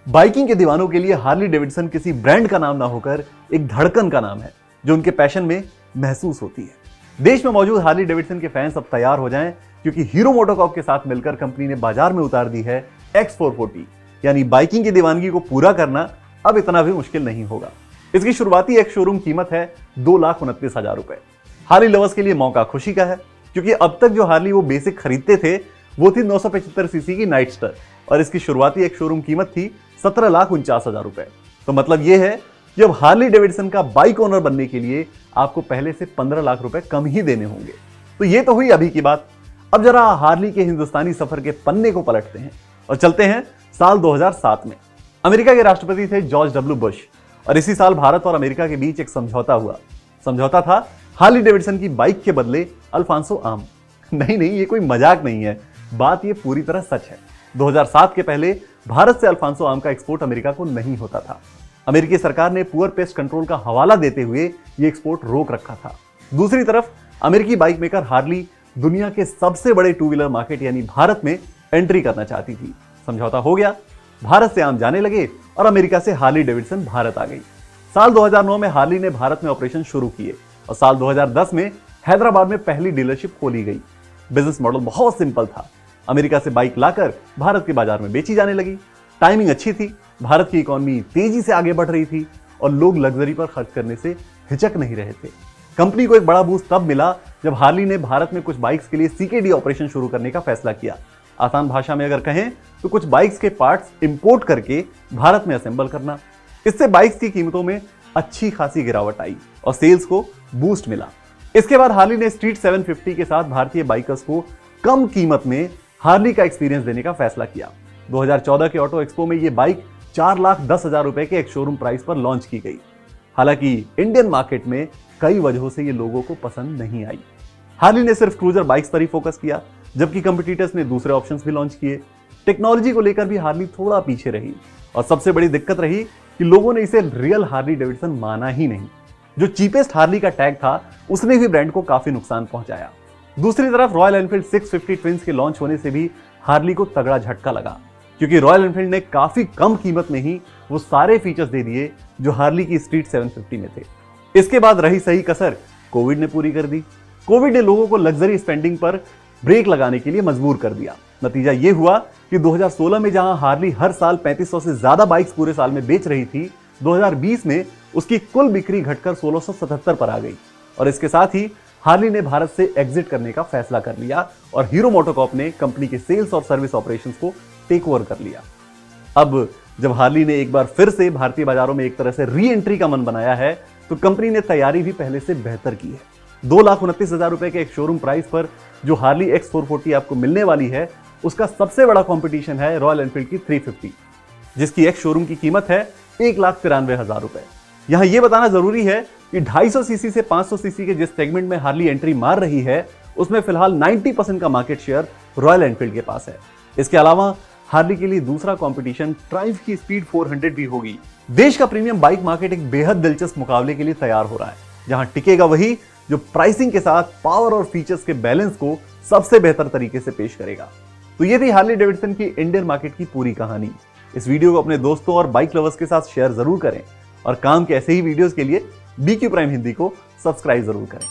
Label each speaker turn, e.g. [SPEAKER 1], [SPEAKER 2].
[SPEAKER 1] Biking के दीवानों के लिए हार्ली डेविडसन किसी ब्रांड का नाम ना होकर एक धड़कन का नाम है जो उनके पैशन में महसूस होती है। देश में मौजूद हार्ली डेविडसन के फैंस अब तैयार हो जाएं, क्योंकि हीरो मोटोकॉर्प के साथ मिलकर कंपनी ने बाजार में उतार दी है X440, यानी बाइकिंग की दीवानगी को पूरा करना अब इतना भी मुश्किल नहीं होगा। इसकी शुरुआती एक शोरूम कीमत है 2,29,000 रुपए। हार्ली लवर्स के लिए मौका खुशी का है, क्योंकि अब तक जो हार्ली वो बेसिक खरीदते थे वो थी 975 सीसी की नाइटस्टर, और इसकी शुरुआती एक शोरूम कीमत थी 17,49,000 रुपए। तो मतलब ये है कि अब हार्ली डेविडसन का बाइक ओनर बनने के लिए आपको पहले से 15 लाख रुपए कम ही देने होंगे। तो ये तो हुई अभी की बात। अब जरा हार्ली के हिंदुस्तानी सफर के पन्ने को पलटते हैं और चलते हैं साल 2007 में। अमेरिका के राष्ट्रपति थे जॉर्ज डब्ल्यू बुश, और इसी साल भारत और अमेरिका के बीच एक समझौता हुआ। समझौता था हार्ली डेविडसन की बाइक के बदले अल्फांसो आर्म। नहीं, ये कोई मजाक नहीं है, बात ये पूरी तरह सच है। 2007 के पहले भारत से अल्फांसो आर्म का एक्सपोर्ट अमेरिका को नहीं होता था। अमेरिकी सरकार ने पुअर पेस्ट कंट्रोल का हवाला देते हुए ये एक्सपोर्ट रोक रखा था। दूसरी तरफ अमेरिकी बाइक मेकर हार्ली दुनिया के सबसे बड़े टू व्हीलर मार्केट यानी भारत में एंट्री करना चाहती थी। समझौता हो गया, भारत से आम जाने लगे और अमेरिका से हार्ली डेविडसन भारत आ गई। साल 2009 में हार्ली ने भारत में ऑपरेशन शुरू किए और साल 2010 में हैदराबाद में पहली डीलरशिप खोली गई। बिजनेस मॉडल बहुत सिंपल था, अमेरिका से बाइक लाकर भारत के बाजार में बेची जाने लगी। टाइमिंग अच्छी थी, भारत की इकोनॉमी तेजी से आगे बढ़ रही थी और लोग लग्जरी पर खर्च करने से हिचक नहीं रहे थे। कंपनी को एक बड़ा बूस्ट तब मिला जब हार्ली ने भारत में कुछ बाइक्स के लिए सीकेडी ऑपरेशन शुरू करने का फैसला किया। आसान भाषा में अगर कहें तो कुछ बाइक्स के पार्ट्स इंपोर्ट करके भारत में असेंबल करना। इससे बाइक्स की कीमतों में अच्छी खासी गिरावट आई और सेल्स को बूस्ट मिला। इसके बाद हार्ली ने स्ट्रीट 750 के साथ भारतीय बाइकर्स को कम कीमत में हार्ली का एक्सपीरियंस देने का फैसला किया। 2014 के ऑटो एक्सपो में यह बाइक 4,10,000 रुपए के एक शोरूम प्राइस पर लॉन्च की गई। हालांकि इंडियन मार्केट में कई वजहों से ये लोगों को पसंद नहीं आई। हार्ली ने सिर्फ क्रूजर बाइक्स पर ही फोकस किया, जबकि कंपटीटर्स ने दूसरे ऑप्शंस भी लॉन्च किए। टेक्नोलॉजी को लेकर भी हार्ली थोड़ा पीछे रही और सबसे बड़ी दिक्कत रही कि लोगों ने इसे रियल हार्ली डेविडसन माना ही नहीं। जो चीपेस्ट हार्ली का टैग था उसने भी ब्रांड को काफी नुकसान पहुंचाया। दूसरी तरफ रॉयल एनफील्ड 650 ट्विंस के लॉन्च होने से भी हार्ली को तगड़ा झटका लगा, क्योंकि रॉयल एनफील्ड ने काफी कम कीमत में ही वो सारे फीचर्स दे दिए जो हार्ली की स्ट्रीट 750 में थे। इसके बाद रही सही कसर कोविड ने पूरी कर दी। कोविड ने लोगों को लग्जरी स्पेंडिंग पर ब्रेक लगाने के लिए मजबूर कर दिया। नतीजा यह हुआ कि 2016 में जहां हार्ली हर साल 3500 से ज्यादा बाइक्स पूरे साल में बेच रही थी, 2020 में उसकी कुल बिक्री घटकर 1677 पर आ गई। और इसके साथ ही हार्ली ने भारत से एग्जिट करने का फैसला कर लिया और हीरो मोटोकॉर्प ने कंपनी के सेल्स और सर्विस ऑपरेशंस को टेक ओवर कर लिया। अब जब हार्ली ने एक बार फिर से भारतीय बाजारों में एक तरह से री एंट्री का मन बनाया है, तो कंपनी ने तैयारी भी पहले से बेहतर की है। 2,29,000 रुपए के एक शोरूम प्राइस पर जो हार्ली X440 आपको मिलने वाली है, उसका सबसे बड़ा कंपटीशन है रॉयल एनफील्ड की 350, जिसकी एक शोरूम की कीमत है 1,93,000 रुपए। यहां यह बताना जरूरी है कि 250 सीसी से 500 सीसी के जिस सेगमेंट में हार्ली एंट्री मार रही है, उसमें फिलहाल 90% का मार्केट शेयर रॉयल एनफील्ड के पास है। इसके अलावा हार्ली के लिए दूसरा कंपटीशन ट्रायम्फ की स्पीड 400 भी होगी। देश का प्रीमियम बाइक मार्केट एक बेहद दिलचस्प मुकाबले के लिए तैयार हो रहा है, जहां टिकेगा वही जो प्राइसिंग के साथ पावर और फीचर्स के बैलेंस को सबसे बेहतर तरीके से पेश करेगा। तो ये थी हार्ली डेविडसन की इंडियन मार्केट की पूरी कहानी। इस वीडियो को अपने दोस्तों और बाइक लवर्स के साथ शेयर जरूर करें और काम के ऐसे ही वीडियोस के लिए BQ प्राइम हिंदी को सब्सक्राइब जरूर करें।